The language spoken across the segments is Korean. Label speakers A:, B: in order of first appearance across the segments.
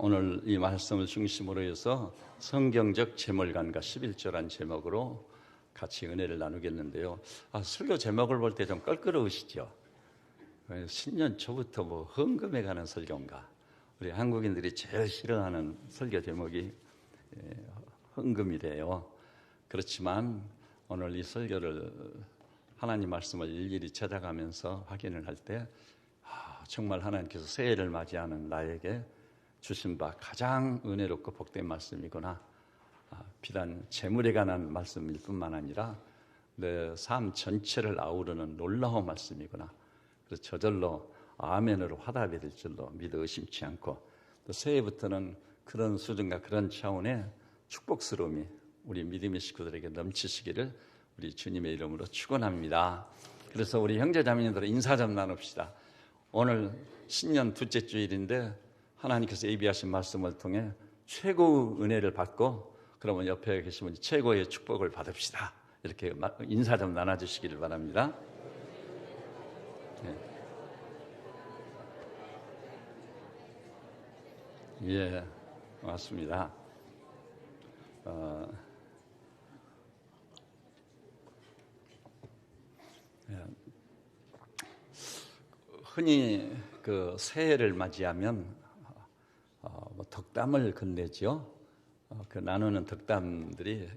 A: 오늘 이 말씀을 중심으로 해서 성경적 제물관과 11조란 제목으로 같이 은혜를 나누겠는데요. 설교 제목을 볼 때 좀 껄끄러우시죠? 신년 초부터 뭐 헌금에 관한 설교인가? 우리 한국인들이 제일 싫어하는 설교 제목이 헌금이래요. 그렇지만 오늘 이 설교를 하나님 말씀을 일일이 찾아가면서 확인을 할 때 정말 하나님께서 새해를 맞이하는 나에게 주신 바 가장 은혜롭고 복된 말씀이구나. 비단 재물에 관한 말씀일 뿐만 아니라 내 삶 전체를 아우르는 놀라운 말씀이구나. 그래서 저절로 아멘으로 화답이 될 줄로 믿어 의심치 않고, 또 새해부터는 그런 수준과 그런 차원의 축복스러움이 우리 믿음의 식구들에게 넘치시기를 우리 주님의 이름으로 축원합니다. 그래서 우리 형제자매님들 인사 좀 나눕시다. 오늘 신년 둘째 주일인데 하나님께서 예비하신 말씀을 통해 최고의 은혜를 받고, 그러면 옆에 계신 분이 최고의 축복을 받읍시다. 이렇게 인사 좀 나눠주시기를 바랍니다. 예, 맞습니다. 흔히 그 새해를 맞이하면 덕담을 건네죠. 그 나누는 덕담들이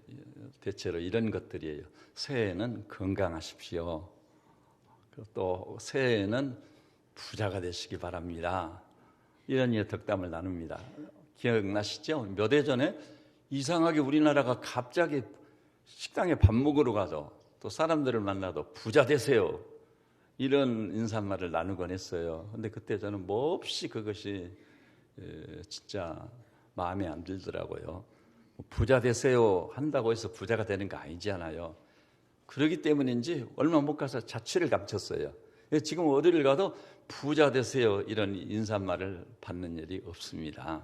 A: 대체로 이런 것들이에요. 새해에는 건강하십시오. 또 새해에는 부자가 되시기 바랍니다. 이런 덕담을 나눕니다. 기억나시죠? 몇 해 전에 이상하게 우리나라가 갑자기 식당에 밥 먹으러 가도, 또 사람들을 만나도 부자 되세요, 이런 인사말을 나누곤 했어요. 근데 그때 저는 몹시 그것이 진짜 마음에 안 들더라고요. 부자 되세요 한다고 해서 부자가 되는 거 아니잖아요. 그러기 때문인지 얼마 못 가서 자취를 감췄어요. 지금 어디를 가도 부자 되세요 이런 인사말을 받는 일이 없습니다.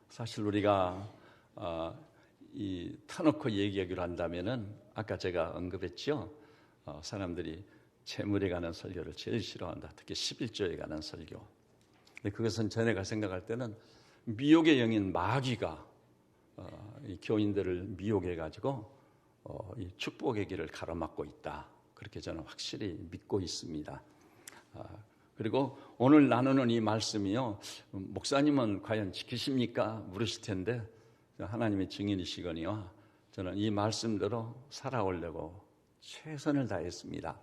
A: 사실 우리가 이 터놓고 얘기하기로 한다면은 아까 제가 언급했죠. 사람들이 재물에 관한 설교를 제일 싫어한다. 특히 11조에 관한 설교. 근데 그것은 전에가 생각할 때는 미혹의 영인 마귀가 이 교인들을 미혹해가지고 이 축복의 길을 가로막고 있다. 그렇게 저는 확실히 믿고 있습니다. 그리고 오늘 나누는 이 말씀이요, 목사님은 과연 지키십니까? 물으실 텐데 하나님의 증인이시거니와 저는 이 말씀대로 살아오려고 최선을 다했습니다.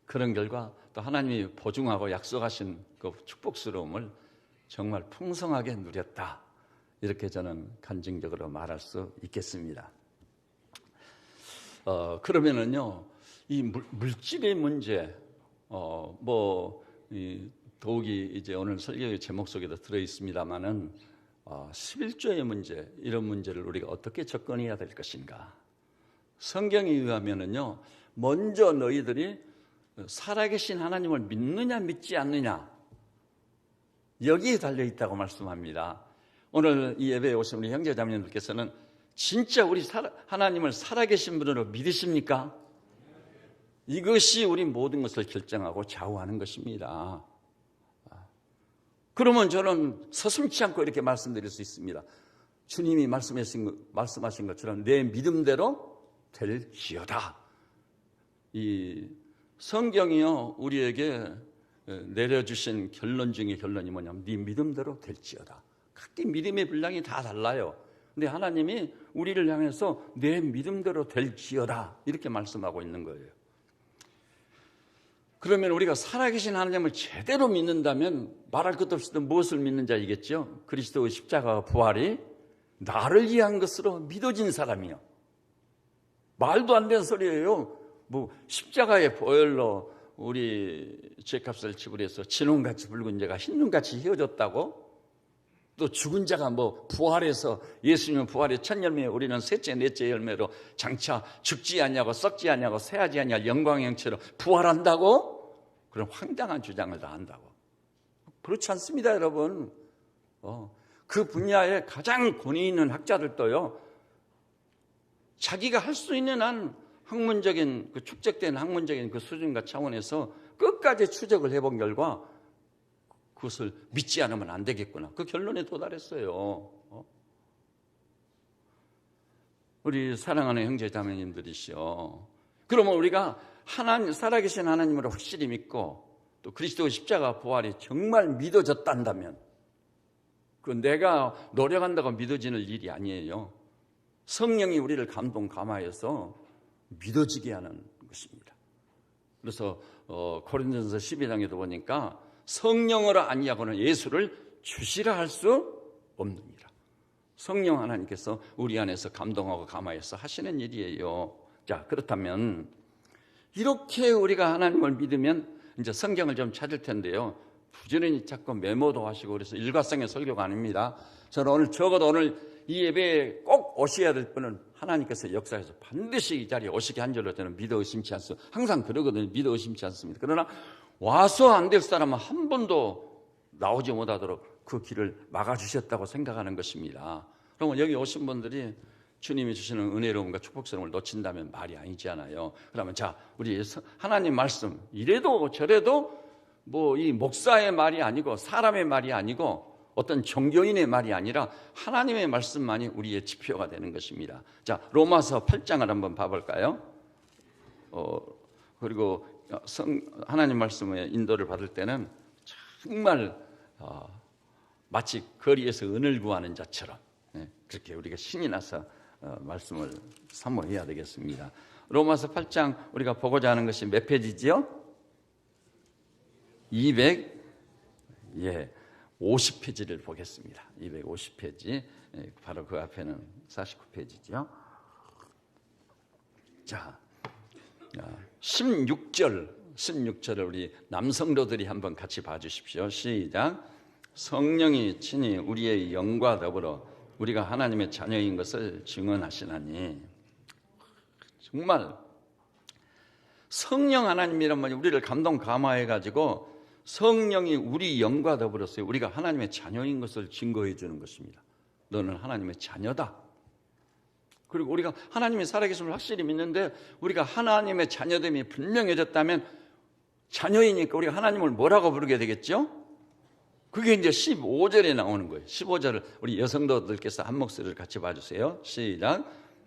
A: 그런 결과 또 하나님이 보증하고 약속하신 그 축복스러움을 정말 풍성하게 누렸다. 이렇게 저는 간증적으로 말할 수 있겠습니다. 그러면은요, 이 물질의 문제, 더욱이 이제 오늘 설교의 제목 속에도 들어 있습니다만은 11조의 문제, 이런 문제를 우리가 어떻게 접근해야 될 것인가? 성경에 의하면은요, 먼저 너희들이 살아계신 하나님을 믿느냐 믿지 않느냐, 여기에 달려 있다고 말씀합니다. 오늘 이 예배에 오신 우리 형제자매님들께서는 진짜 우리 하나님을 살아계신 분으로 믿으십니까? 이것이 우리 모든 것을 결정하고 좌우하는 것입니다. 그러면 저는 서슴지 않고 이렇게 말씀드릴 수 있습니다. 주님이 말씀하신 것처럼 내 믿음대로 될지어다. 이 성경이요, 우리에게 내려주신 결론 중에 결론이 뭐냐면 네 믿음대로 될지어다. 각기 믿음의 분량이 다 달라요. 근데 하나님이 우리를 향해서 내 믿음대로 될지어다 이렇게 말씀하고 있는 거예요. 그러면 우리가 살아계신 하나님을 제대로 믿는다면 말할 것도 없이 무엇을 믿는지 알겠죠? 그리스도의 십자가와 부활이 나를 위한 것으로 믿어진 사람이요. 말도 안 되는 소리예요. 십자가의 보혈로 우리 죄값을 지불해서 진홍같이 붉은 자가 흰눈같이 휘어졌다고? 또 죽은 자가 부활해서 예수님은 부활의 첫 열매, 우리는 셋째 넷째 열매로 장차 죽지 않냐고 썩지 않냐고 새하지 않냐 영광의 형체로 부활한다고? 그런 황당한 주장을 다 한다고. 그렇지 않습니다, 여러분. 그 분야에 가장 권위 있는 학자들도요, 자기가 할 수 있는 한 학문적인 축적된 학문적인 그 수준과 차원에서 끝까지 추적을 해본 결과 그것을 믿지 않으면 안 되겠구나. 그 결론에 도달했어요. 우리 사랑하는 형제 자매님들이시여, 그러면 우리가 살아계신 하나님을 확실히 믿고 또 그리스도의 십자가 부활이 정말 믿어졌단다면, 그 내가 노력한다고 믿어지는 일이 아니에요. 성령이 우리를 감동감화해서 믿어지게 하는 것입니다. 그래서 고린도전서 12장에도 보니까 성령으로 아니하고는 예수를 주시라 할 수 없느니라. 성령 하나님께서 우리 안에서 감동하고 감화해서 하시는 일이에요. 자, 그렇다면 이렇게 우리가 하나님을 믿으면 이제 성경을 좀 찾을 텐데요, 부지런히 자꾸 메모도 하시고 그래서 일과성의 설교가 아닙니다. 저는 적어도 오늘 이 예배에 꼭 오셔야 될 분은 하나님께서 역사해서 반드시 이 자리에 오시게 한 줄로 저는 믿어 의심치 않습니다. 항상 그러거든요. 믿어 의심치 않습니다. 그러나 와서 안 될 사람은 한 번도 나오지 못하도록 그 길을 막아주셨다고 생각하는 것입니다. 그러면 여기 오신 분들이 주님이 주시는 은혜로움과 축복스러움을 놓친다면 말이 아니잖아요. 그러면 자, 우리 하나님 말씀 이래도 저래도 뭐 이 목사의 말이 아니고 사람의 말이 아니고 어떤 종교인의 말이 아니라 하나님의 말씀만이 우리의 지표가 되는 것입니다. 자, 로마서 8장을 한번 봐볼까요? 그리고 하나님 말씀의 인도를 받을 때는 정말 마치 거리에서 은을 구하는 자처럼 그렇게 우리가 신이 나서 말씀을 사모해야 되겠습니다. 로마서 8장 우리가 보고자 하는 것이 몇 페이지지요? 250페이지를 보겠습니다. 250페이지, 바로 그 앞에는 49페이지죠. 자, 16절을 우리 남성도들이 한번 같이 봐주십시오. 시작. 성령이 친히 우리의 영과 더불어 우리가 하나님의 자녀인 것을 증언하시나니. 정말 성령 하나님이란 우리를 감동 감화해가지고 성령이 우리 영과 더불어서 우리가 하나님의 자녀인 것을 증거해 주는 것입니다. 너는 하나님의 자녀다. 그리고 우리가 하나님이 살아계심을 확실히 믿는데 우리가 하나님의 자녀됨이 분명해졌다면 자녀이니까 우리가 하나님을 뭐라고 부르게 되겠죠? 그게 이제 15절에 나오는 거예요. 15절을 우리 여성도들께서 한 목소리를 같이 봐주세요. 시작.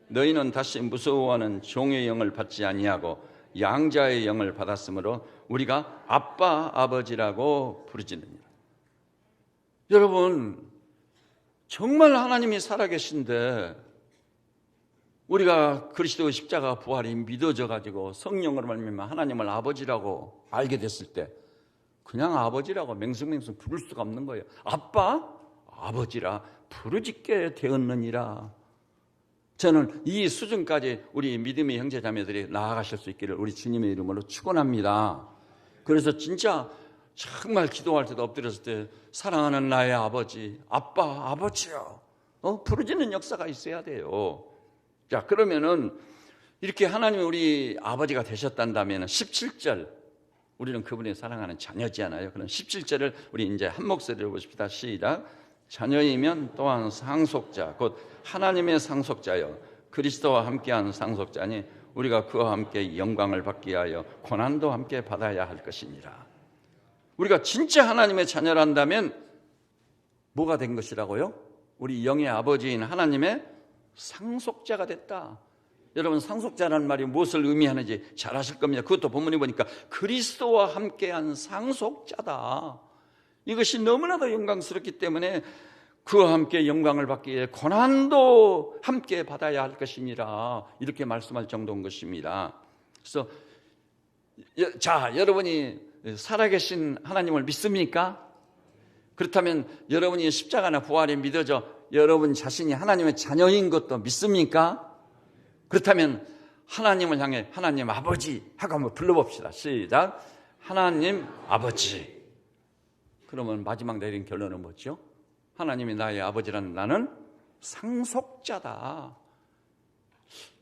A: 너희는 다시 무서워하는 종의 영을 받지 아니하고 양자의 영을 받았으므로 우리가 아빠 아버지라고 부르짖느니라. 여러분, 정말 하나님이 살아계신데 우리가 그리스도의 십자가 부활이 믿어져 가지고 성령으로 말미암아 하나님을 아버지라고 알게 됐을 때 그냥 아버지라고 맹숭맹숭 부를 수가 없는 거예요. 아빠 아버지라 부르짖게 되었느니라. 저는 이 수준까지 우리 믿음의 형제 자매들이 나아가실 수 있기를 우리 주님의 이름으로 축원합니다. 그래서 진짜 정말 기도할 때도 엎드렸을 때 사랑하는 나의 아버지, 아빠, 아버지요, 부르짖는 역사가 있어야 돼요. 자, 그러면은 이렇게 하나님이 우리 아버지가 되셨단다면 17절, 우리는 그분의 사랑하는 자녀지않아요. 그럼 17절을 우리 이제 한 목소리로 보십시다. 시작. 자녀이면 또한 상속자, 곧 하나님의 상속자요 그리스도와 함께한 상속자니 우리가 그와 함께 영광을 받기 위하여 고난도 함께 받아야 할 것이니라. 우리가 진짜 하나님의 자녀란다면 뭐가 된 것이라고요? 우리 영의 아버지인 하나님의 상속자가 됐다. 여러분, 상속자라는 말이 무엇을 의미하는지 잘 아실 겁니다. 그것도 본문에 보니까 그리스도와 함께한 상속자다. 이것이 너무나도 영광스럽기 때문에 그와 함께 영광을 받기 위해 고난도 함께 받아야 할 것이니라, 이렇게 말씀할 정도인 것입니다. 그래서 자, 여러분이 살아계신 하나님을 믿습니까? 그렇다면 여러분이 십자가나 부활이 믿어져 여러분 자신이 하나님의 자녀인 것도 믿습니까? 그렇다면 하나님을 향해 하나님 아버지 하고 한번 불러봅시다. 시작. 하나님 아버지. 그러면 마지막 내린 결론은 뭐죠? 하나님이 나의 아버지라는 나는 상속자다.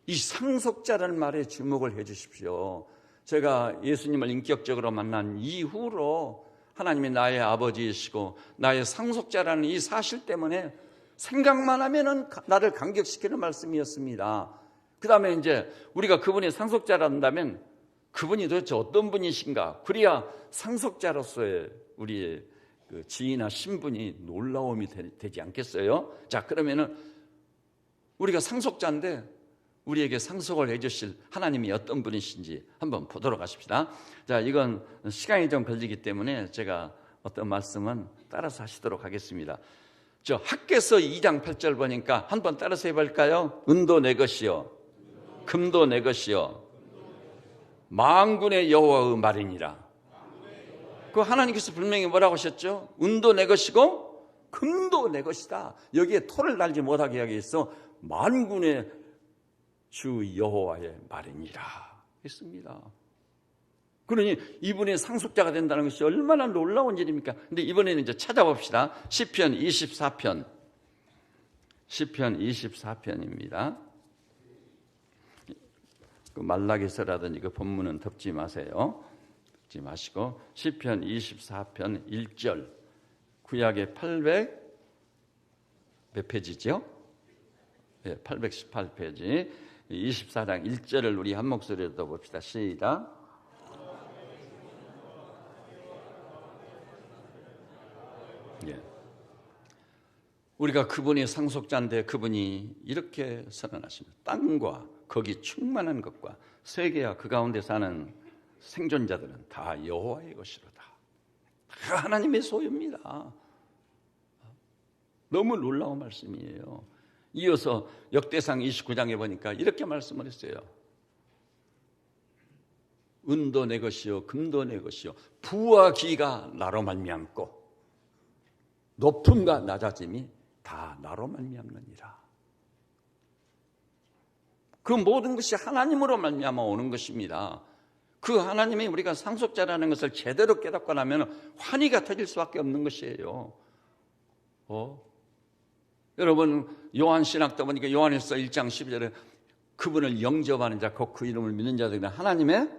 A: 이 상속자라는 말에 주목을 해 주십시오. 제가 예수님을 인격적으로 만난 이후로 하나님이 나의 아버지이시고 나의 상속자라는 이 사실 때문에 생각만 하면은 나를 감격시키는 말씀이었습니다. 그 다음에 이제 우리가 그분의 상속자란다면 그분이 도대체 어떤 분이신가? 그래야 상속자로서의 우리의 그 지위나 신분이 놀라움이 되지 않겠어요? 자, 그러면은 우리가 상속자인데 우리에게 상속을 해주실 하나님이 어떤 분이신지 한번 보도록 하십시다. 자, 이건 시간이 좀 걸리기 때문에 제가 어떤 말씀은 따라서 하시도록 하겠습니다. 저 학개서 2장 8절 보니까 한번 따라서 해볼까요? 은도 내 것이요 금도 내 것이요 만군의 여호와의 말이니라. 그 하나님께서 분명히 뭐라고 하셨죠? 은도 내 것이고 금도 내 것이다. 여기에 토를 달지 못하게 하기 위해서 만군의 주 여호와의 말이니라 했습니다. 그러니 이분의 상속자가 된다는 것이 얼마나 놀라운 일입니까? 근데 이번에는 이제 찾아봅시다. 시편 24편입니다. 그 말라기서라든지 그 본문은 덮지 마세요. 덮지 마시고 시편 24편 1절 구약의 800 몇 페이지죠? 네, 818페이지 24장 1절을 우리 한 목소리로 더 봅시다. 시작. 예. 우리가 그분의 상속자인데 그분이 이렇게 선언하십니다. 땅과 거기 충만한 것과 세계와 그 가운데 사는 생존자들은 다 여호와의 것이로다. 다 하나님의 소유입니다. 너무 놀라운 말씀이에요. 이어서 역대상 29장에 보니까 이렇게 말씀을 했어요. 은도 내 것이요 금도 내 것이요 부와 기가 나로 말미암고 높음과 낮아짐이 다 나로 말미암느니라. 그 모든 것이 하나님으로 말미암아 오는 것입니다. 그 하나님이 우리가 상속자라는 것을 제대로 깨닫고 나면 환희가 터질 수밖에 없는 것이에요. 여러분 요한신학도 보니까 요한일서 1장 12절에 그분을 영접하는 자 곧 그 이름을 믿는 자들은 하나님의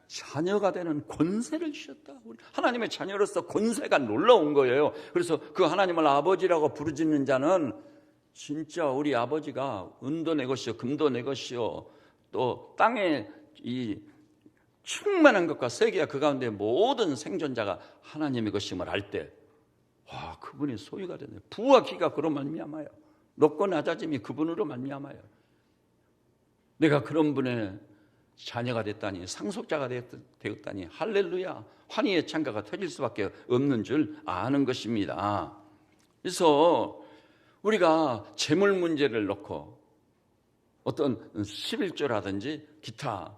A: 자녀가 되는 권세를 주셨다. 하나님의 자녀로서 권세가 놀라운 거예요. 그래서 그 하나님을 아버지라고 부르짖는 자는 진짜 우리 아버지가 은도 내 것이요 금도 내 것이요 또 땅에 이 충만한 것과 세계와 그 가운데 모든 생존자가 하나님의 것임을 알 때 와, 그분이 소유가 되네. 부와 기가 그로 말미암아요. 높고 낮아짐이 그분으로 말미암아요. 내가 그런 분의 자녀가 됐다니, 상속자가 되었다니 할렐루야, 환희의 창가가 터질 수밖에 없는 줄 아는 것입니다. 그래서 우리가 재물 문제를 놓고 어떤 11조라든지 기타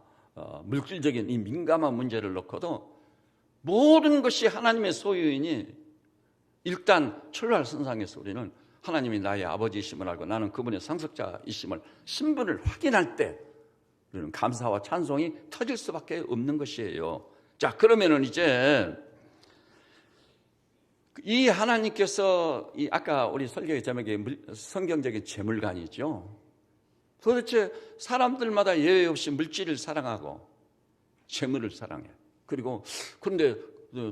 A: 물질적인 이 민감한 문제를 놓고도 모든 것이 하나님의 소유이니 일단 출발 선상에서 우리는 하나님이 나의 아버지이심을 알고 나는 그분의 상속자이심을 신분을 확인할 때 우리는 감사와 찬송이 터질 수밖에 없는 것이에요. 자, 그러면은 이제 이 하나님께서 이 아까 우리 설교의 제목이 성경적인 재물관이죠. 도대체 사람들마다 예외 없이 물질을 사랑하고 재물을 사랑해요. 그리고 그런데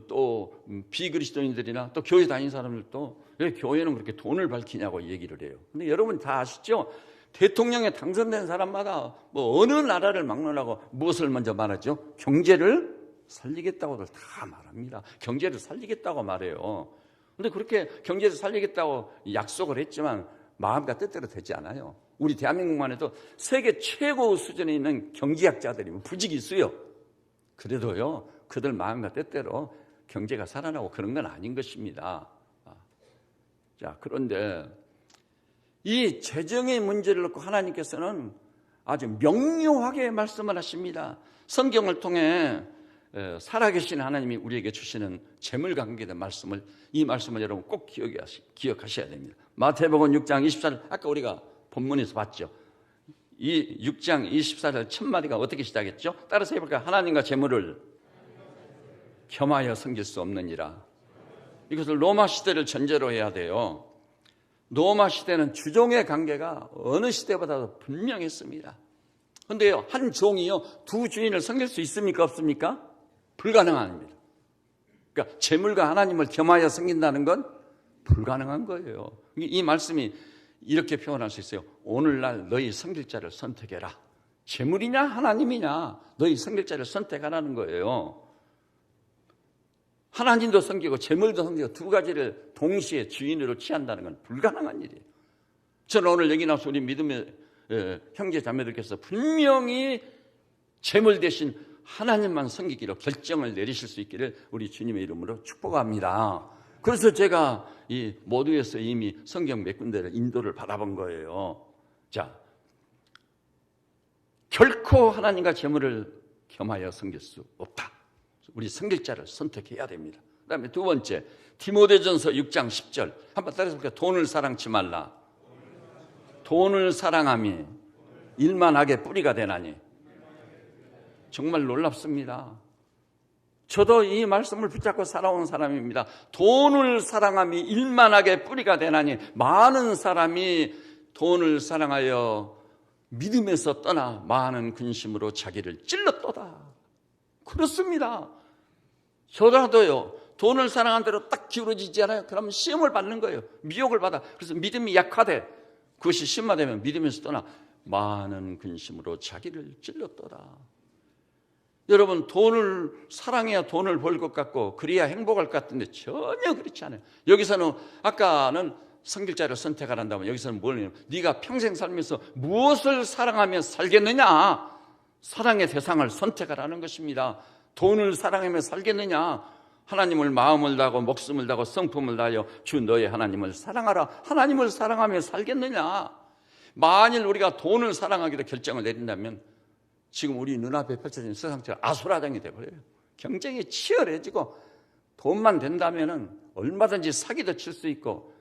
A: 또 비그리스도인들이나 또 교회 다니는 사람들도 왜 교회는 그렇게 돈을 밝히냐고 얘기를 해요. 근데 여러분 다 아시죠? 대통령에 당선된 사람마다 뭐 어느 나라를 막론하고 무엇을 먼저 말하죠? 경제를 살리겠다고들 다 말합니다. 경제를 살리겠다고 말해요. 그런데 그렇게 경제를 살리겠다고 약속을 했지만 마음과 뜻대로 되지 않아요. 우리 대한민국만 해도 세계 최고 수준에 있는 경제학자들이 부지기수요. 그래도요, 그들 마음과 뜻대로 경제가 살아나고 그런 건 아닌 것입니다. 자, 그런데 이 재정의 문제를 놓고 하나님께서는 아주 명료하게 말씀을 하십니다. 성경을 통해 살아계신 하나님이 우리에게 주시는 재물 관계에 대한 말씀을, 이 말씀을 여러분 꼭 기억하셔야 됩니다. 마태복음 6장 24절, 아까 우리가 본문에서 봤죠. 이 6장 24절 첫 마디가 어떻게 시작했죠? 따라서 해볼까요? 하나님과 재물을 겸하여 섬길 수 없느니라. 이것을 로마 시대를 전제로 해야 돼요. 로마 시대는 주종의 관계가 어느 시대보다도 분명했습니다. 그런데요, 한 종이요 두 주인을 섬길 수 있습니까? 없습니까? 불가능합니다. 그러니까 재물과 하나님을 겸하여 섬긴다는 건 불가능한 거예요. 이 말씀이 이렇게 표현할 수 있어요. 오늘날 너희 섬길 자를 선택해라. 재물이냐 하나님이냐 너희 섬길 자를 선택하라는 거예요. 하나님도 섬기고 재물도 섬기고 두 가지를 동시에 주인으로 취한다는 건 불가능한 일이에요. 저는 오늘 여기 나와서 우리 믿음의 형제 자매들께서 분명히 재물 대신 하나님만 섬기기로 결정을 내리실 수 있기를 우리 주님의 이름으로 축복합니다. 그래서 제가 이 모두에서 이미 성경 몇 군데를 인도를 받아본 거예요. 자, 결코 하나님과 재물을 겸하여 섬길 수 없다. 우리 섬길 자를 선택해야 됩니다. 그 다음에 두 번째, 디모데전서 6장 10절 한번 따라서 볼까요? 돈을 사랑치 말라. 돈을 사랑함이 일만하게 뿌리가 되나니. 정말 놀랍습니다. 저도 이 말씀을 붙잡고 살아온 사람입니다. 돈을 사랑함이 일만하게 뿌리가 되나니. 많은 사람이 돈을 사랑하여 믿음에서 떠나 많은 근심으로 자기를 찔렀도다. 그렇습니다. 저라도요, 돈을 사랑한 대로 딱 기울어지지 않아요? 그러면 시험을 받는 거예요. 미혹을 받아. 그래서 믿음이 약화돼. 그것이 심화되면 믿음에서 떠나 많은 근심으로 자기를 찔렀도다. 여러분, 돈을 사랑해야 돈을 벌 것 같고 그래야 행복할 것 같은데 전혀 그렇지 않아요. 여기서는 아까는 성길자를 선택하란다면 여기서는 뭘 해요? 네가 평생 살면서 무엇을 사랑하며 살겠느냐? 사랑의 대상을 선택하라는 것입니다. 돈을 사랑하며 살겠느냐? 하나님을 마음을 다하고 목숨을 다하고 성품을 다하여 주 너의 하나님을 사랑하라. 하나님을 사랑하며 살겠느냐? 만일 우리가 돈을 사랑하기로 결정을 내린다면 지금 우리 눈앞에 펼쳐진 세상처럼 아수라장이 되어버려요. 경쟁이 치열해지고 돈만 된다면 얼마든지 사기도 칠 수 있고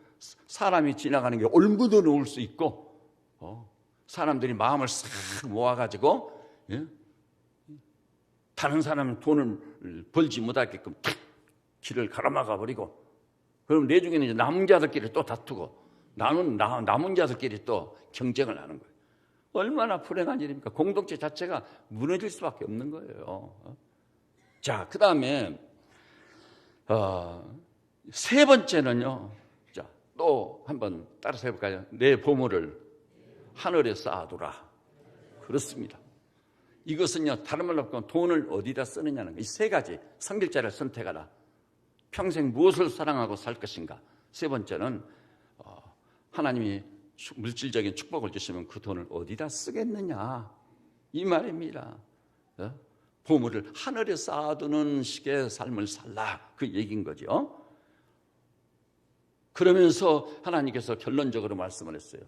A: 사람이 지나가는 게 올무도 놓을 수 있고 사람들이 마음을 싹 모아가지고 다른 사람은 돈을 벌지 못하게끔 탁 길을 가로막아 버리고 그럼 내 중에는 이제 남은 자들끼리 또 다투고 남은 자들끼리 또 경쟁을 하는 거예요. 얼마나 불행한 일입니까? 공동체 자체가 무너질 수밖에 없는 거예요. 자, 그 다음에 세 번째는요. 자, 또 한번 따라서 해볼까요? 내 보물을 하늘에 쌓아두라. 그렇습니다. 이것은요, 다른 말로 하면 돈을 어디다 쓰느냐는 거. 이 세 가지 성길자를 선택하라. 평생 무엇을 사랑하고 살 것인가. 세 번째는 하나님이 물질적인 축복을 주시면 그 돈을 어디다 쓰겠느냐 이 말입니다. 보물을 하늘에 쌓아두는 식의 삶을 살라 그 얘기인 거죠. 그러면서 하나님께서 결론적으로 말씀을 했어요.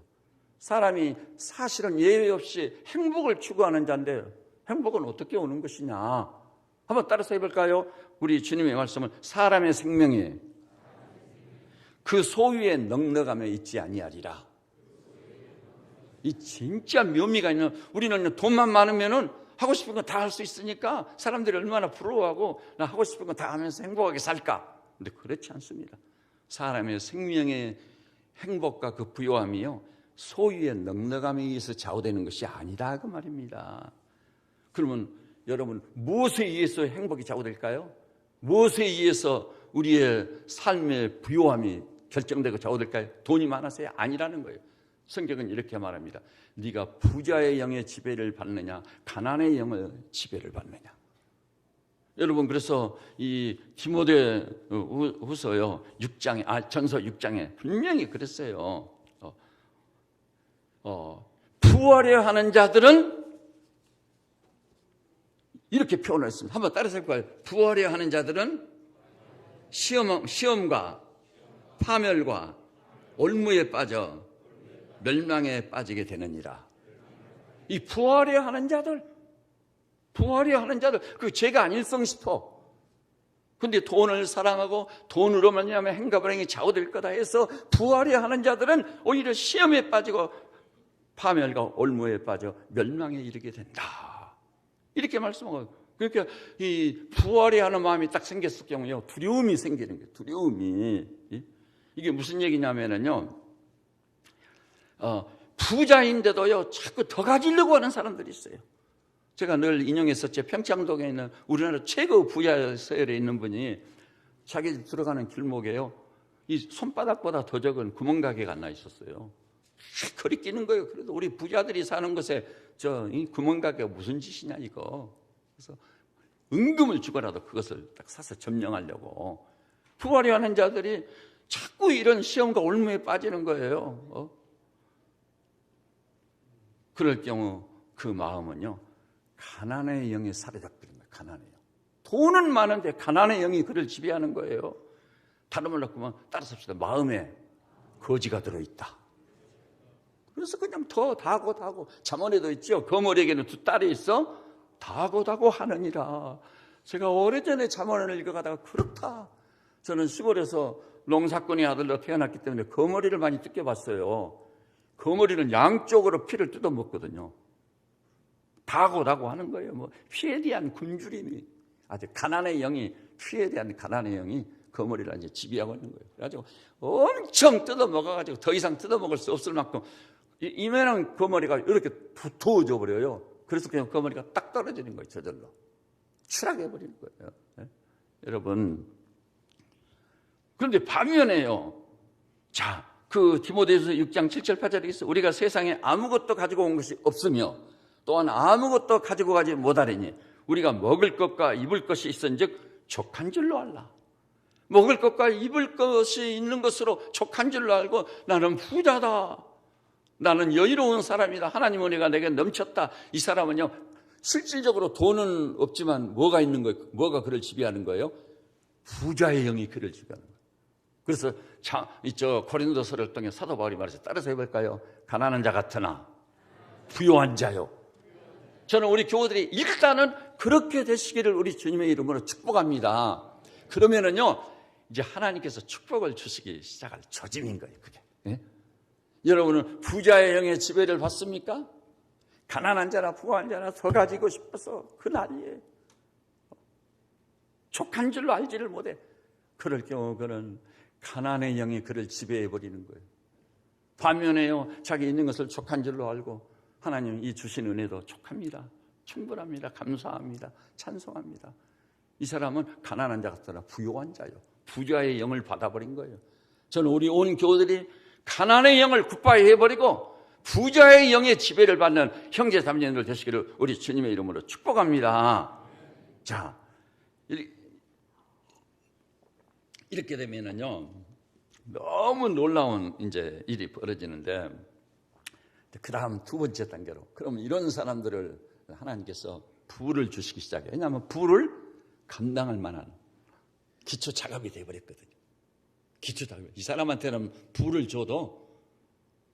A: 사람이 사실은 예외 없이 행복을 추구하는 자인데 행복은 어떻게 오는 것이냐. 한번 따라서 해볼까요? 우리 주님의 말씀은 사람의 생명이 그 소유의 넉넉함에 있지 아니하리라. 이 진짜 묘미가 있는, 우리는 돈만 많으면은 하고 싶은 거 다 할 수 있으니까 사람들이 얼마나 부러워하고 나 하고 싶은 거 다 하면서 행복하게 살까? 근데 그렇지 않습니다. 사람의 생명의 행복과 그 부요함이요 소유의 넉넉함에 의해서 좌우되는 것이 아니다 그 말입니다. 그러면 여러분 무엇에 의해서 행복이 좌우될까요? 무엇에 의해서 우리의 삶의 부요함이 결정되고 좌우될까요? 돈이 많아서야 아니라는 거예요. 성경은 이렇게 말합니다. 네가 부자의 영의 지배를 받느냐 가난의 영의 지배를 받느냐. 여러분 그래서 이 디모데 후서요 6장에 전서 6장에 분명히 그랬어요. 부활해야 하는 자들은 이렇게 표현을 했습니다. 한번 따라서 해볼까요? 부활해야 하는 자들은 시험과 파멸과 올무에 빠져 멸망에 빠지게 되느니라. 이 부활해야 하는 자들, 그 죄가 아닐성 싶어. 근데 돈을 사랑하고 돈으로만 하면 행과 불행이 좌우될 거다 해서 부활해야 하는 자들은 오히려 시험에 빠지고 파멸과 올무에 빠져 멸망에 이르게 된다. 이렇게 말씀하고, 그러니까 이 부활해야 하는 마음이 딱 생겼을 경우요 두려움이 생기는 거예요. 두려움이. 이게 무슨 얘기냐면요. 부자인데도요 자꾸 더 가지려고 하는 사람들이 있어요. 제가 늘 인용했었죠. 평창동에 있는 우리나라 최고 부자 서열에 있는 분이 자기 집 들어가는 길목에요 이 손바닥보다 더 적은 구멍가게가 하나 있었어요. 거리 끼는 거예요. 그래도 우리 부자들이 사는 곳에 이 구멍가게가 무슨 짓이냐 이거. 그래서 은금을 주고라도 그것을 딱 사서 점령하려고. 부활하는 자들이 자꾸 이런 시험과 올무에 빠지는 거예요. 그럴 경우 그 마음은요, 가난의 영에 사로잡히는 거예요. 가난의 영. 돈은 많은데 가난의 영이 그를 지배하는 거예요. 다른 말로 하면 따라서 마음에 거지가 들어있다. 그래서 그냥 더 다고 잠언에도 있죠. 거머리에게는 두 딸이 있어 다고 하느니라. 제가 오래전에 잠언을 읽어가다가 그렇다. 저는 시골에서 농사꾼의 아들로 태어났기 때문에 거머리를 많이 뜯겨봤어요. 거머리는 양쪽으로 피를 뜯어 먹거든요. 다고 하는 거예요. 뭐 피에 대한 굶주림이, 아주 가난의 영이, 피에 대한 가난의 영이 거머리를 이제 지배하고 있는 거예요. 그래가지고 엄청 뜯어 먹어가지고 더 이상 뜯어 먹을 수 없을 만큼 이만한 거머리가 이렇게 두터워져 버려요. 그래서 그냥 거머리가 딱 떨어지는 거예요. 저절로 추락해 버리는 거예요. 네? 여러분, 그런데 반면에요. 자, 그 디모데후서 6장 7절 8절에 있어. 우리가 세상에 아무것도 가지고 온 것이 없으며 또한 아무것도 가지고 가지 못하리니 우리가 먹을 것과 입을 것이 있은즉 족한 줄로 알라. 먹을 것과 입을 것이 있는 것으로 족한 줄로 알고 나는 부자다. 나는 여유로운 사람이다. 하나님 은혜가 내게 넘쳤다. 이 사람은요, 실질적으로 돈은 없지만 뭐가 있는 거예요? 뭐가 그를 지배하는 거예요? 부자의 영이 그를 지배하는 거예요. 그래서 고린도서를 통해 사도 바울이 말해서 따라서 해볼까요? 가난한 자 같으나 부요한 자요. 저는 우리 교우들이 일단은 그렇게 되시기를 우리 주님의 이름으로 축복합니다. 그러면은요, 이제 하나님께서 축복을 주시기 시작할 조짐인 거예요, 그게. 예? 여러분은 부자의 영의 지배를 받습니까? 가난한 자나 부유한 자나 더 가지고 싶어서 그 난리에 족한 줄로 알지를 못해. 그럴 경우 그는 가난의 영이 그를 지배해버리는 거예요. 반면에요, 자기 있는 것을 족한 줄로 알고 하나님 이 주신 은혜도 족합니다. 충분합니다. 감사합니다. 찬송합니다. 이 사람은 가난한 자 같으나 부유한 자요. 부자의 영을 받아버린 거예요. 저는 우리 온 교우들이 가난의 영을 굿바이 해버리고 부자의 영의 지배를 받는 형제 자매님들 되시기를 우리 주님의 이름으로 축복합니다. 자, 이렇게 되면은요, 너무 놀라운 이제 일이 벌어지는데, 그 다음 두 번째 단계로, 그럼 이런 사람들을 하나님께서 부를 주시기 시작해요. 왜냐하면 부를 감당할 만한 기초 작업이 되어버렸거든요. 기초 작업. 이 사람한테는 부를 줘도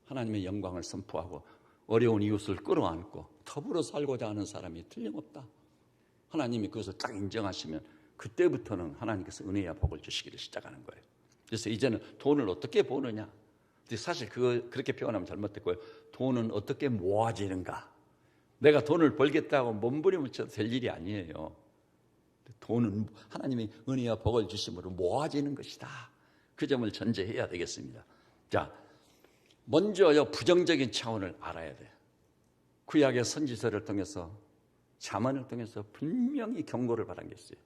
A: 하나님의 영광을 선포하고 어려운 이웃을 끌어안고 더불어 살고자 하는 사람이 틀림없다. 하나님이 그것을 딱 인정하시면 그때부터는 하나님께서 은혜와 복을 주시기를 시작하는 거예요. 그래서 이제는 돈을 어떻게 버느냐. 사실 그렇게 표현하면 잘못됐고요. 돈은 어떻게 모아지는가. 내가 돈을 벌겠다고 몸부림을 쳐도 될 일이 아니에요. 돈은 하나님의 은혜와 복을 주심으로 모아지는 것이다. 그 점을 전제해야 되겠습니다. 자, 먼저요, 부정적인 차원을 알아야 돼요. 구약의 선지서를 통해서, 잠언을 통해서 분명히 경고를 받은 게 있어요.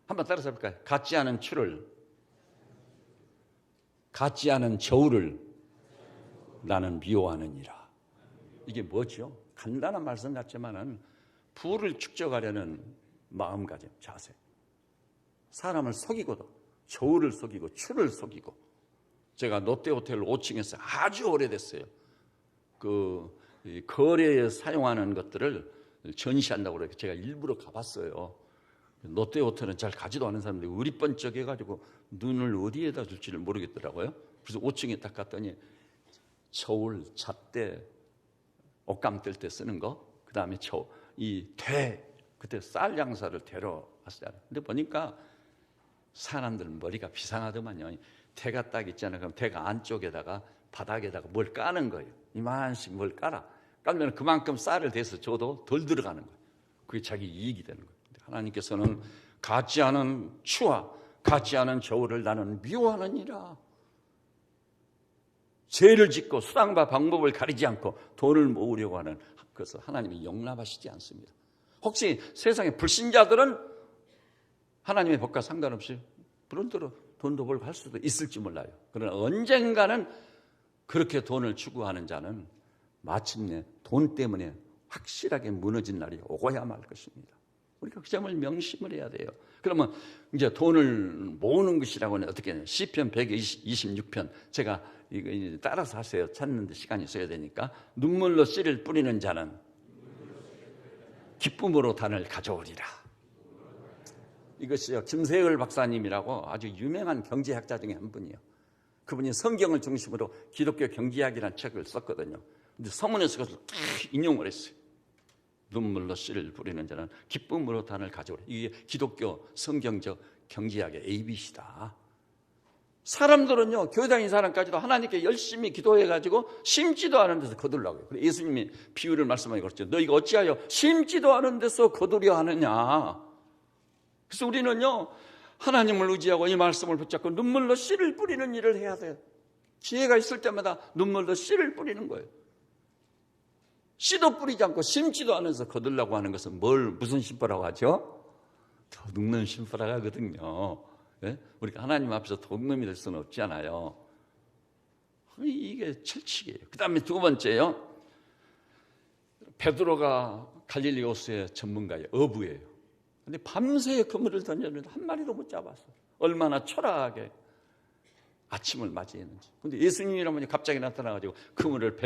A: 한번 따라서 해볼까요? 같지 않은 추를, 같지 않은 저울을 나는 미워하느니라. 이게 뭐죠? 간단한 말씀 같지만은 부를 축적하려는 마음가짐, 자세. 사람을 속이고도, 저울을 속이고, 추를 속이고. 제가 롯데호텔 5층에서 아주 오래됐어요. 거래에 사용하는 것들을 전시한다고 그래서 제가 일부러 가봤어요. 롯데호텔은 잘 가지도 않은 사람들이 의리번쩍해가지고 눈을 어디에다 줄지를 모르겠더라고요. 그래서 5층에 딱 갔더니 저울, 잣대, 옷감 뗄 때 쓰는 거, 그 다음에 그때 쌀 장사를 되러 갔어요. 근데 보니까 사람들 머리가 비상하더만요. 대가 딱 있잖아요. 그럼 대가 안쪽에다가 바닥에다가 뭘 까는 거예요. 이만씩 뭘 깔면 그만큼 쌀을 대서 줘도 덜 들어가는 거예요. 그게 자기 이익이 되는 거예요. 하나님께서는 같지 않은 추와 같지 않은 저울을 나는 미워하느니라. 죄를 짓고 수단과 방법을 가리지 않고 돈을 모으려고 하는 그것을 하나님이 용납하시지 않습니다. 혹시 세상의 불신자들은 하나님의 법과 상관없이 부른대로 돈도 벌고 할 수도 있을지 몰라요. 그러나 언젠가는 그렇게 돈을 추구하는 자는 마침내 돈 때문에 확실하게 무너진 날이 오고야 말 것입니다. 우리가 그 점을 명심을 해야 돼요. 그러면 이제 돈을 모으는 것이라고는 어떻게 해요? 시편 126편 제가 이거 따라서 하세요. 찾는데 시간이 써야 되니까. 눈물로 씨를 뿌리는 자는 기쁨으로 단을 가져오리라. 이것이요, 김세열 박사님이라고 아주 유명한 경제학자 중에 한 분이에요. 그분이 성경을 중심으로 기독교 경제학이라는 책을 썼거든요. 근데 서문에서 그것을 딱 인용을 했어요. 눈물로 씨를 뿌리는 자는 기쁨으로 단을 가져오라. 이게 기독교 성경적 경제학의 ABC다. 사람들은요, 교회 다니는 사람까지도 하나님께 열심히 기도해가지고 심지도 않은 데서 거둘라고요. 그래서 예수님이 비유를 말씀하니 그렇죠. 너희가 어찌하여 심지도 않은 데서 거두려 하느냐. 그래서 우리는요, 하나님을 의지하고 이 말씀을 붙잡고 눈물로 씨를 뿌리는 일을 해야 돼요. 기회가 있을 때마다 눈물로 씨를 뿌리는 거예요. 씨도 뿌리지 않고 심지도 않아서 거두려고 하는 것은 무슨 심보라고 하죠? 도둑놈 심보라고 하거든요. 예? 우리가 하나님 앞에서 도둑놈이 될 수는 없잖아요. 이게 철칙이에요. 그 다음에 두 번째요, 베드로가 갈릴리 호수의 전문가예요. 어부예요. 근데 밤새 그물을 던졌는데 한 마리도 못 잡았어요. 얼마나 초라하게 아침을 맞이했는지. 근데 예수님이란 분이 갑자기 나타나가지고 그물을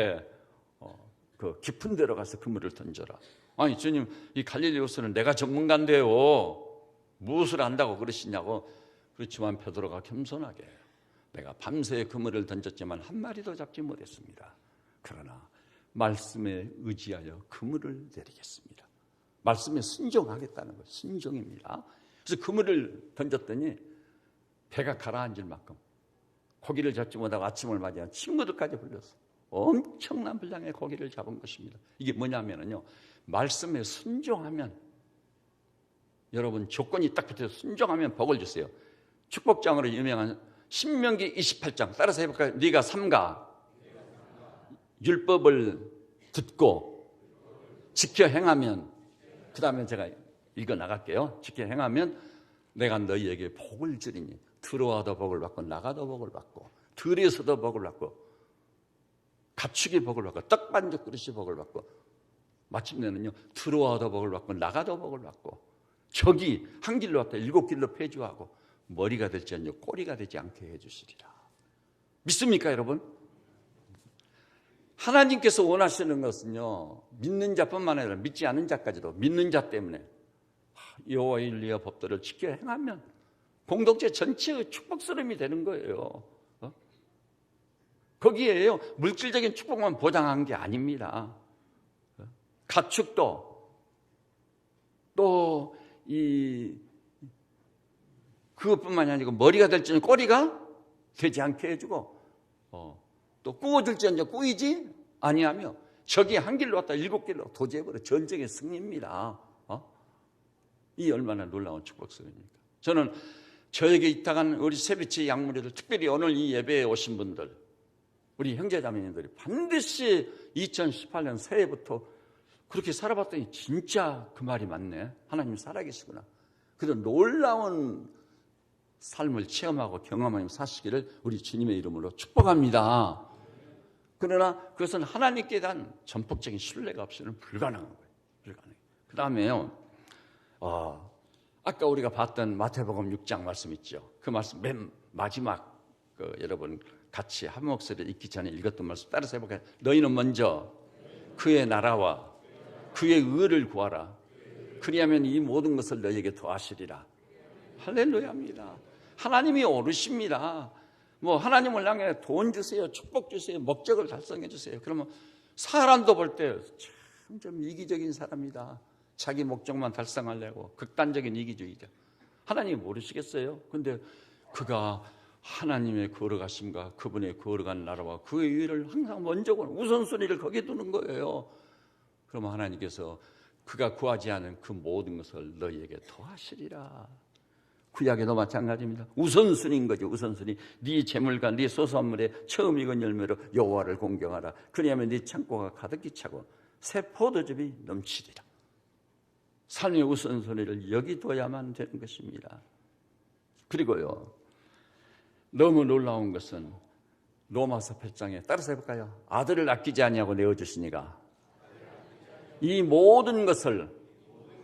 A: 그 깊은 데로 가서 그물을 던져라. 아니 주님, 이 갈릴리 호수는 내가 전문가인데요, 무엇을 안다고 그러시냐고. 그렇지만 베드로가 겸손하게, 내가 밤새 그물을 던졌지만 한 마리도 잡지 못했습니다. 그러나 말씀에 의지하여 그물을 내리겠습니다. 말씀에 순종하겠다는 것, 순종입니다. 그래서 그물을 던졌더니 배가 가라앉을 만큼 고기를 잡지 못하고 아침을 맞이한 친구들까지 불렀어. 엄청난 분량의 고기를 잡은 것입니다. 이게 뭐냐면요, 말씀에 순종하면, 여러분 조건이 딱 붙어서 순종하면 복을 주세요. 축복장으로 유명한 신명기 28장 따라서 해볼까요? 네가 삼가 율법을 듣고 지켜 행하면, 그 다음에 제가 읽어 나갈게요. 지켜 행하면 내가 너희에게 복을 주리니 들어와도 복을 받고 나가도 복을 받고 들에서도 복을 받고 가축이 복을 받고 떡반죽 그릇이 복을 받고 마침내는요, 들어와도 복을 받고 나가도 복을 받고 적이 한 길로 왔다 7길로 폐주하고 머리가 될지언정 꼬리가 되지 않게 해주시리라. 믿습니까 여러분? 하나님께서 원하시는 것은요, 믿는 자뿐만 아니라 믿지 않은 자까지도 믿는 자 때문에 여호와 윤리와 법도를 지켜 행하면 공동체 전체의 축복스러움이 되는 거예요. 거기에요, 물질적인 축복만 보장한 게 아닙니다. 가축도 또 그것뿐만이 아니고 머리가 될지언정 꼬리가 되지 않게 해주고 또 꾸어질지언정 꾸이지 아니하며 적이 한 길로 왔다 7길로 도제해버려 전쟁의 승리입니다. 이 얼마나 놀라운 축복스러움입니까? 저는 저에게 입당한 우리 세비치 양무리들, 특별히 오늘 이 예배에 오신 분들, 우리 형제자매님들이 반드시 2018년 새해부터 그렇게 살아봤더니 진짜 그 말이 맞네. 하나님 살아계시구나. 그런 놀라운 삶을 체험하고 경험하며 사시기를 우리 주님의 이름으로 축복합니다. 그러나 그것은 하나님께 대한 전폭적인 신뢰가 없이는 불가능한 거예요. 불가능해요. 그 다음에요, 아까 우리가 봤던 마태복음 6장 말씀 있죠. 그 말씀 맨 마지막 여러분 같이 한 목소리를 읽기 전에 읽었던 말씀 따라서 해볼까요? 너희는 먼저 그의 나라와 그의 의를 구하라. 그리하면 이 모든 것을 너희에게 더하시리라. 할렐루야입니다. 하나님이 오르십니다. 하나님을 향해 돈 주세요, 축복 주세요, 목적을 달성해 주세요. 그러면 사람도 볼 때 좀 이기적인 사람이다. 자기 목적만 달성하려고 극단적인 이기주의자. 하나님 모르시겠어요? 근데 그가 하나님의 거룩하심과 그분의 거룩한 나라와 그의 의를 항상 먼저 우선순위를 거기에 두는 거예요. 그러면 하나님께서 그가 구하지 않은 그 모든 것을 너희에게 더하시리라. 구약에도 마찬가지입니다. 우선순위인 거죠. 우선순위. 네 재물과 네 소산물에 처음 익은 열매로 여호와를 공경하라. 그리하면 네 창고가 가득히 차고 새 포도즙이 넘치리라. 삶의 우선순위를 여기 둬야만 되는 것입니다. 그리고요, 너무 놀라운 것은 로마서 8장에 따라서 해볼까요? 아들을 아끼지 아니하고 내어주시니가 이 모든 것을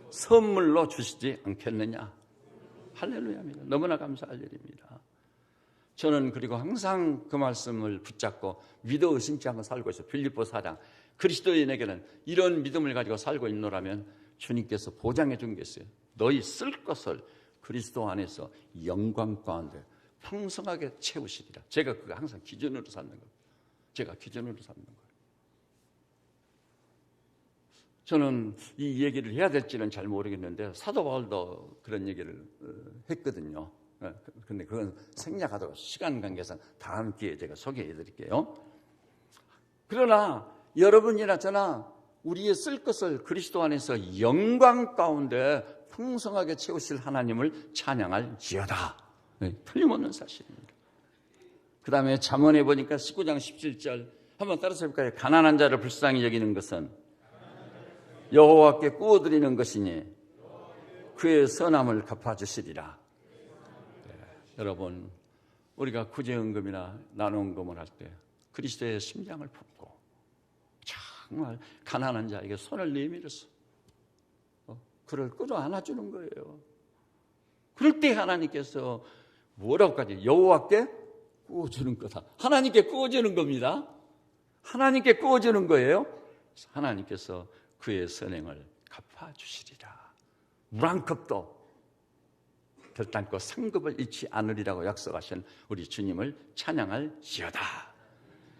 A: 선물로 주시지 않겠느냐. 할렐루야입니다. 너무나 감사할 일입니다. 저는 그리고 항상 그 말씀을 붙잡고 믿어 의심치 않고 살고 있어요. 빌립보 4장. 그리스도인에게는 이런 믿음을 가지고 살고 있노라면 주님께서 보장해 준 게 있어요. 너희 쓸 것을 그리스도 안에서 영광 가운데 풍성하게 채우시리라. 제가 그거 항상 기준으로 삼는 거예요. 제가 기준으로 삼는 거예요. 저는 이 얘기를 해야 될지는 잘 모르겠는데 사도 바울도 그런 얘기를 했거든요. 근데 그건 생략하도록 시간 관계상 다음 기회에 제가 소개해 드릴게요. 그러나 여러분이나 저나 우리의 쓸 것을 그리스도 안에서 영광 가운데 풍성하게 채우실 하나님을 찬양할지어다. 틀림없는 사실입니다. 그 다음에 잠언에 보니까 19장 17절 한번 따라서 해볼까요? 가난한 자를 불쌍히 여기는 것은 여호와께 구워드리는 것이니 그의 선함을 갚아주시리라. 여러분, 우리가 구제헌금이나 나눔금을 할 때 그리스도의 심장을 품고 정말 가난한 자에게 손을 내밀어서 그를 끌어안아주는 거예요. 그럴 때 하나님께서 뭐라고까지 여호와께 구워주는 거다. 하나님께 구워주는 겁니다. 하나님께 구워주는 거예요. 하나님께서 그의 선행을 갚아주시리라. 물 한 컵도 결단코 상급을 잃지 않으리라고 약속하신 우리 주님을 찬양할지어다.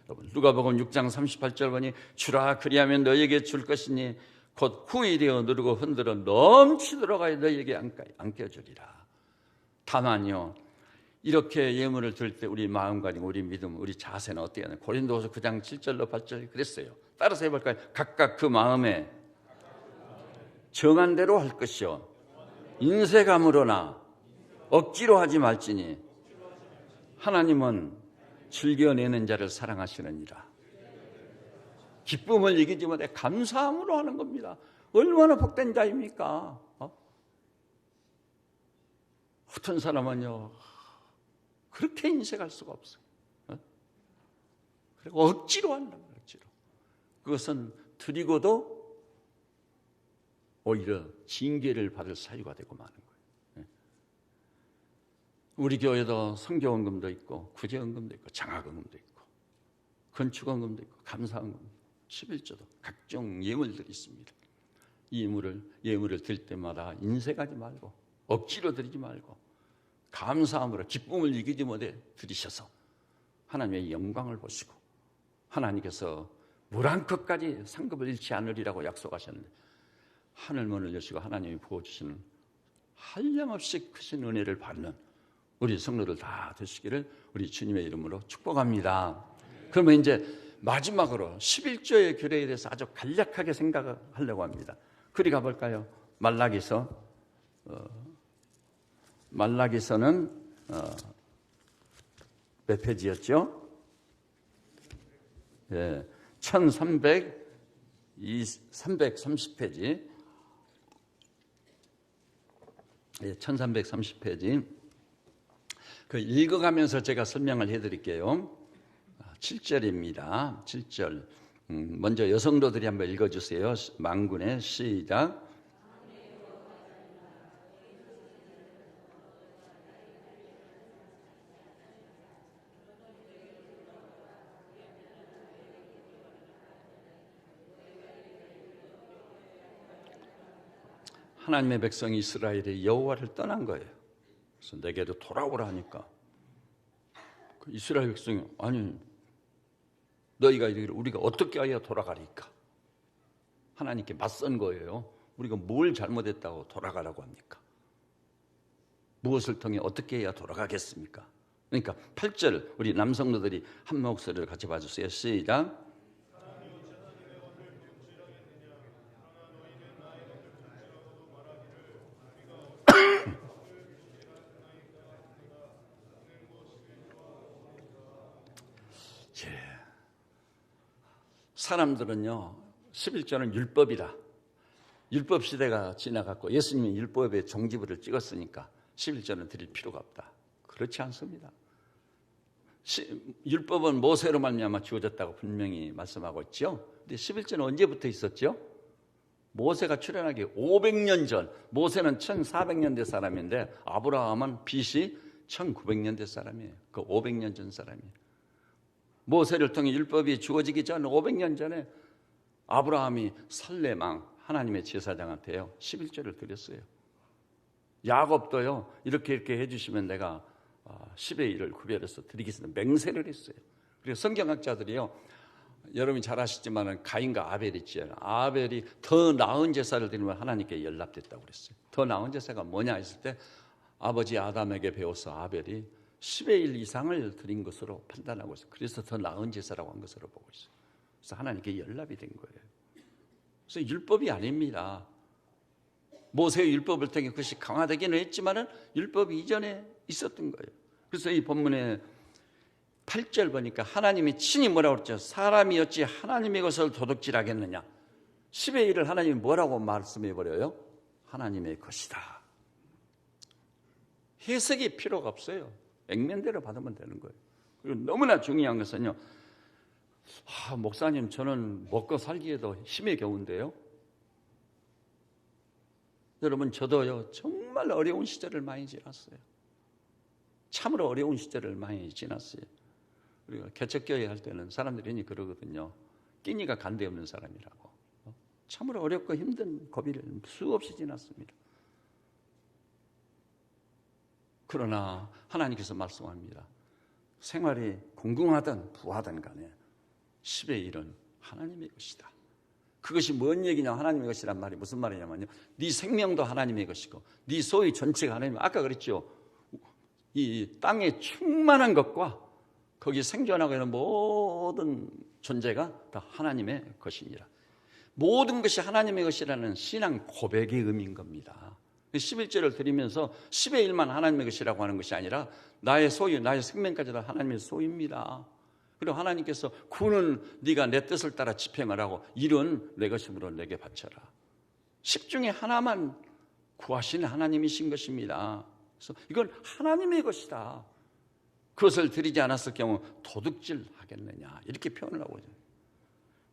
A: 여러분, 누가복음 6장 38절 보니 주라 그리하면 너에게 줄 것이니 곧 후이 되어 누르고 흔들어 넘치도록 하여 너에게 안겨주리라. 다만요, 이렇게 예물을 드릴 때 우리 마음가짐, 우리 믿음, 우리 자세는 어떻게 하냐. 고린도후서 9장 7절로 8절 그랬어요. 따라서 해볼까요? 각각 그 마음에 정한 대로 할 것이요 인색함으로나 억지로 하지 말지니 하나님은 즐겨내는 자를 사랑하시느니라. 기쁨을 이기지 못해 감사함으로 하는 겁니다. 얼마나 복된 자입니까? 어떤 사람은요 그렇게 인색할 수가 없어요. 그리고 억지로 한다는 거예요. 억지로. 그것은 드리고도 오히려 징계를 받을 사유가 되고 마는 거예요. 우리 교회도 성교헌금도 있고 구제헌금도 있고 장학헌금도 있고 건축헌금도 있고 감사헌금, 11조도 각종 예물들이 있습니다. 이 예물을 드릴 때마다 인색하지 말고 억지로 드리지 말고 감사함으로 기쁨을 이기지 못해 드리셔서 하나님의 영광을 보시고 하나님께서 물 한 컵까지 상급을 잃지 않으리라고 약속하셨는데 하늘문을 여시고 하나님이 부어주시는 한량없이 크신 은혜를 받는 우리 성도들 다 되시기를 우리 주님의 이름으로 축복합니다. 그러면 이제 마지막으로 11조의 규례에 대해서 아주 간략하게 생각하려고 합니다. 그리 가볼까요? 말라기서는 몇 페이지였죠? 예, 330페이지. 예, 1330페이지. 그 읽어가면서 제가 설명을 해드릴게요. 7절입니다. 7절. 먼저 여성도들이 한번 읽어주세요. 망군의 시작. 하나님의 백성이 이스라엘이 여호와를 떠난 거예요. 그래서 내게도 돌아오라 하니까 그 이스라엘 백성이 아니 너희가 이르기를 우리가 어떻게 하여 돌아가리까? 하나님께 맞선 거예요. 우리가 뭘 잘못했다고 돌아가라고 합니까? 무엇을 통해 어떻게 해야 돌아가겠습니까? 그러니까 8절 우리 남성들이 한 목소리를 같이 봐주세요. 시작. 사람들은요 11조는 율법이다. 율법 시대가 지나갔고 예수님이 율법의 종지부를 찍었으니까 11조는 드릴 필요가 없다. 그렇지 않습니다. 율법은 모세로 말미암아 주어졌다고 분명히 말씀하고 있죠. 근데 11조는 언제부터 있었죠? 모세가 출애굽하기 500년 전, 모세는 1400년대 사람인데 아브라함은 BC 1900년대 사람이에요. 그 500년 전 사람이에요. 모세를 통해 율법이 주어지기 전 500년 전에 아브라함이 살레망 하나님의 제사장한테요 11조를 드렸어요. 야곱도요 이렇게 해주시면 내가 10의 1을 구별해서 드리겠습니다. 맹세를 했어요. 그리고 성경학자들이요, 여러분이 잘 아시지만 가인과 아벨이 있잖아요. 아벨이 더 나은 제사를 드리면 하나님께 연락됐다고 그랬어요. 더 나은 제사가 뭐냐 했을 때 아버지 아담에게 배워서 아벨이 10의 1 이상을 드린 것으로 판단하고 있어요. 그래서 더 나은 제사라고 한 것으로 보고 있어요. 그래서 하나님께 연락이 된 거예요. 그래서 율법이 아닙니다. 모세의 율법을 통해 그것이 강화되기는 했지만 율법이 이전에 있었던 거예요. 그래서 이 본문에 8절 보니까 하나님이 친히 뭐라고 그랬죠? 사람이 어찌 하나님의 것을 도둑질하겠느냐. 10의 1을 하나님이 뭐라고 말씀해 버려요? 하나님의 것이다. 해석이 필요가 없어요. 액면대로 받으면 되는 거예요. 그리고 너무나 중요한 것은요, 목사님 저는 먹고 살기에도 힘에 겨운데요. 여러분 저도요 정말 어려운 시절을 많이 지났어요. 참으로 어려운 시절을 많이 지났어요. 우리가 개척교회 할 때는 사람들이 그러거든요. 끼니가 간대 없는 사람이라고. 참으로 어렵고 힘든 고비를 수없이 지났습니다. 그러나 하나님께서 말씀합니다. 생활이 공공하든 부하든 간에 10의 1은 하나님의 것이다. 그것이 뭔 얘기냐? 하나님의 것이란 말이 무슨 말이냐면요, 네 생명도 하나님의 것이고 네 소유 전체가 하나님. 아까 그랬죠. 이 땅에 충만한 것과 거기 생존하고 있는 모든 존재가 다 하나님의 것이니라. 모든 것이 하나님의 것이라는 신앙 고백의 의미인 겁니다. 11절을 드리면서 10의 1만 하나님의 것이라고 하는 것이 아니라 나의 소유, 나의 생명까지 다 하나님의 소유입니다. 그리고 하나님께서 구는 네가 내 뜻을 따라 집행을 하고 일은 내 것이므로 내게 바쳐라. 10 중에 하나만 구하시는 하나님이신 것입니다. 그래서 이건 하나님의 것이다. 그것을 드리지 않았을 경우 도둑질 하겠느냐 이렇게 표현을 하고 있어요.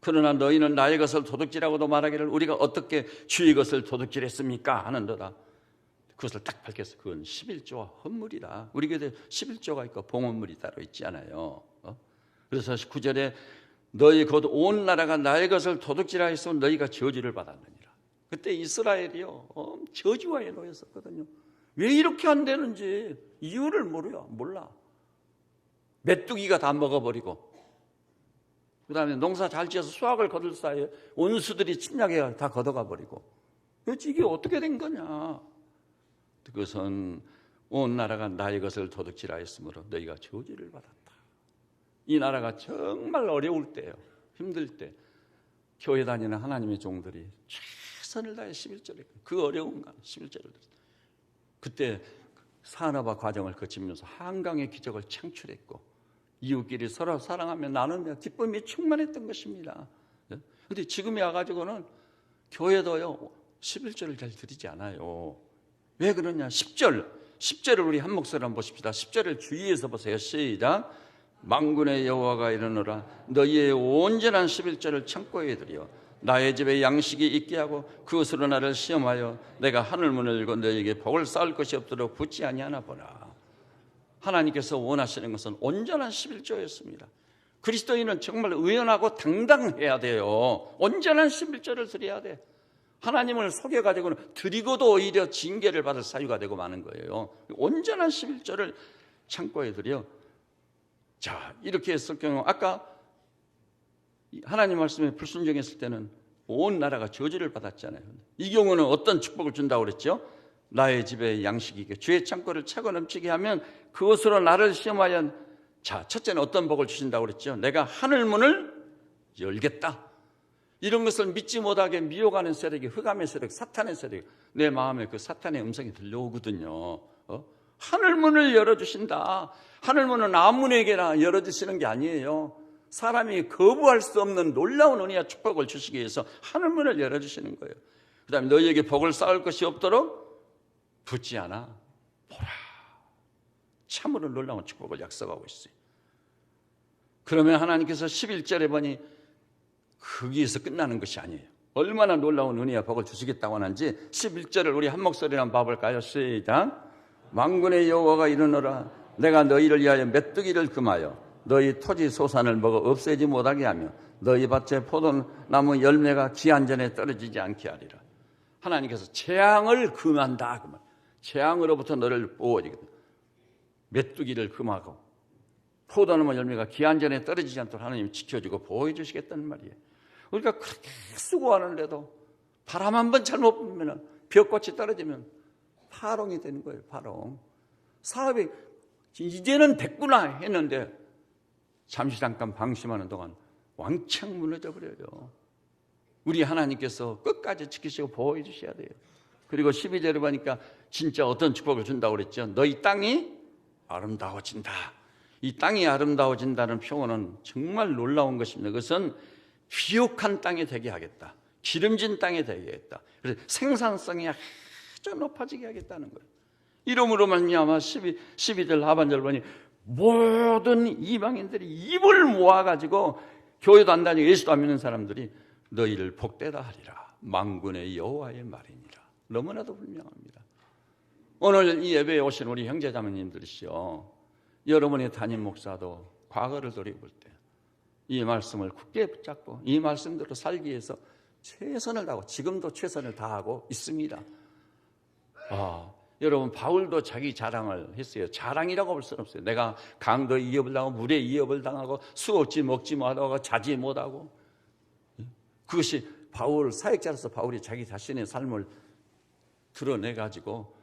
A: 그러나 너희는 나의 것을 도둑질하고도 말하기를 우리가 어떻게 주의 것을 도둑질했습니까 하는도다. 그것을 딱 밝혀서 그건 11조와 헌물이다. 우리 교회에 11조가 있고 봉헌물이 따로 있지 않아요. 그래서 9절에 너희 곧 온 나라가 나의 것을 도둑질하였으면 너희가 저주를 받았느니라. 그때 이스라엘이요 저주와에 놓였었거든요. 왜 이렇게 안 되는지 이유를 몰라. 메뚜기가 다 먹어버리고 그 다음에 농사 잘 지어서 수확을 거둘 사이에 원수들이 침략해 다 걷어가버리고 이게 어떻게 된 거냐. 그것은 온 나라가 나의 것을 도둑질하였으므로 너희가 저주를 받았다. 이 나라가 정말 어려울 때요, 힘들 때 교회 다니는 하나님의 종들이 최선을 다해 11절에 그 어려운 11절을 그때 산업화 과정을 거치면서 한강의 기적을 창출했고 이웃끼리 서로 사랑하며 나누며 기쁨이 충만했던 것입니다. 그런데 지금에 와가지고는 교회도요 11절을 잘 드리지 않아요. 왜 그러냐? 10절을 우리 한 목소리로 한번 보십시다. 10절을 주의해서 보세요. 시작. 만군의 여호와가 이르노라 너희의 온전한 11절을 창고에 들여 나의 집에 양식이 있게 하고 그것으로 나를 시험하여 내가 하늘문을 열고 너희에게 복을 쌓을 것이 없도록 붙지 아니하나 보라. 하나님께서 원하시는 것은 온전한 11조였습니다. 그리스도인은 정말 의연하고 당당해야 돼요. 온전한 11조를 드려야 돼. 하나님을 속여가지고는 드리고도 오히려 징계를 받을 사유가 되고 마는 거예요. 온전한 11조를 창고에 들여. 자, 이렇게 했을 경우 아까 하나님 말씀에 불순종했을 때는 온 나라가 저주를 받았잖아요. 이 경우는 어떤 축복을 준다고 그랬죠? 나의 집에 양식이 있게 주의 창고를 차고 넘치게 하면 그것으로 나를 시험하여. 자, 첫째는 어떤 복을 주신다고 그랬죠? 내가 하늘문을 열겠다. 이런 것을 믿지 못하게 미혹하는 세력이 흑암의 세력, 사탄의 세력, 내 마음에 그 사탄의 음성이 들려오거든요. 하늘문을 열어주신다. 하늘문은 아무에게나 열어주시는 게 아니에요. 사람이 거부할 수 없는 놀라운 은혜와 축복을 주시기 위해서 하늘문을 열어주시는 거예요. 그 다음에 너희에게 복을 쌓을 것이 없도록 붙지 않아 보라. 참으로 놀라운 축복을 약속하고 있어요. 그러면 하나님께서 11절에 보니 거기에서 끝나는 것이 아니에요. 얼마나 놀라운 은혜와 복을 주시겠다고 하는지 11절을 우리 한 목소리로 한번 봐볼까요? 시작. 만군의 여호와가 이르노라 내가 너희를 위하여 메뚜기를 금하여 너희 토지 소산을 먹어 없애지 못하게 하며 너희 밭에 포도나무 열매가 기한 전에 떨어지지 않게 하리라. 하나님께서 재앙을 금한다. 그 말. 재앙으로부터 너를 보호해주겠다. 메뚜기를 금하고 포도나무 열매가 기한 전에 떨어지지 않도록 하나님이 지켜주고 보호해 주시겠다는 말이에요. 우리가 그렇게 수고하는데도 바람 한 번 잘못 불면 벼꽃이 떨어지면 파롱이 되는 거예요. 파롱. 사업이 이제는 됐구나 했는데 잠시 잠깐 방심하는 동안 왕창 무너져 버려요. 우리 하나님께서 끝까지 지키시고 보호해 주셔야 돼요. 그리고 12절에 보니까 진짜 어떤 축복을 준다고 그랬죠. 너희 땅이 아름다워진다. 이 땅이 아름다워진다는 표현은 정말 놀라운 것입니다. 그것은 비옥한 땅이 되게 하겠다. 기름진 땅이 되게 하겠다. 그래서 생산성이 아주 높아지게 하겠다는 거예요. 이름으로 말미암아 12절 하반절 보니 모든 이방인들이 입을 모아가지고 교회도 안 다니고 예수도 안 믿는 사람들이 너희를 복되다 하리라. 만군의 여호와의 말이니라. 너무나도 분명합니다. 오늘 이 예배에 오신 우리 형제자매님들이시여, 여러분의 담임 목사도 과거를 돌이볼 때 이 말씀을 굳게 붙잡고 이 말씀대로 살기 위해서 최선을 다하고 지금도 최선을 다하고 있습니다. 여러분 바울도 자기 자랑을 했어요. 자랑이라고 볼 수는 없어요. 내가 강도에 이업을 당하고 물에 이업을 당하고 수없지 먹지 못하고 자지 못하고, 그것이 바울 사역자로서 바울이 자기 자신의 삶을 드러내가지고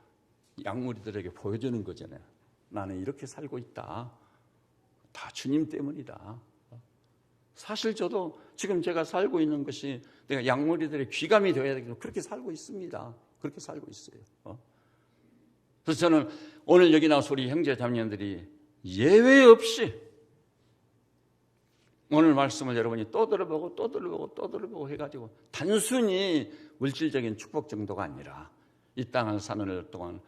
A: 양무리들에게 보여주는 거잖아요. 나는 이렇게 살고 있다. 다 주님 때문이다. 사실 저도 지금 제가 살고 있는 것이 내가 양무리들의 귀감이 되어야 되겠고 그렇게 살고 있습니다. 그렇게 살고 있어요. 그래서 저는 오늘 여기 나와서 우리 형제 자매님들이 예외 없이 오늘 말씀을 여러분이 또 들어보고 또 들어보고 또 들어보고 해가지고 단순히 물질적인 축복 정도가 아니라 이 땅을 사는 동안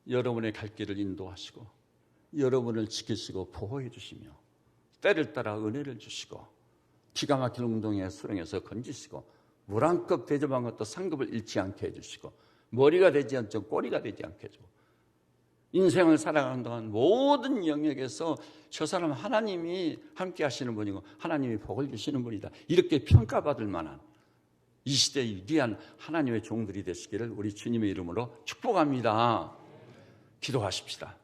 A: 여러분의 갈 길을 인도하시고 여러분을 지키시고 보호해 주시며 때를 따라 은혜를 주시고 기가 막힌 운동에 수렁에서 건지시고 물 한 컵 대접한 것도 상급을 잃지 않게 해주시고 머리가 되지 않죠. 꼬리가 되지 않게 해주고 인생을 살아가는 동안 모든 영역에서 저 사람 하나님이 함께 하시는 분이고 하나님이 복을 주시는 분이다. 이렇게 평가받을 만한 이 시대의 위대한 하나님의 종들이 되시기를 우리 주님의 이름으로 축복합니다. 기도하십시다.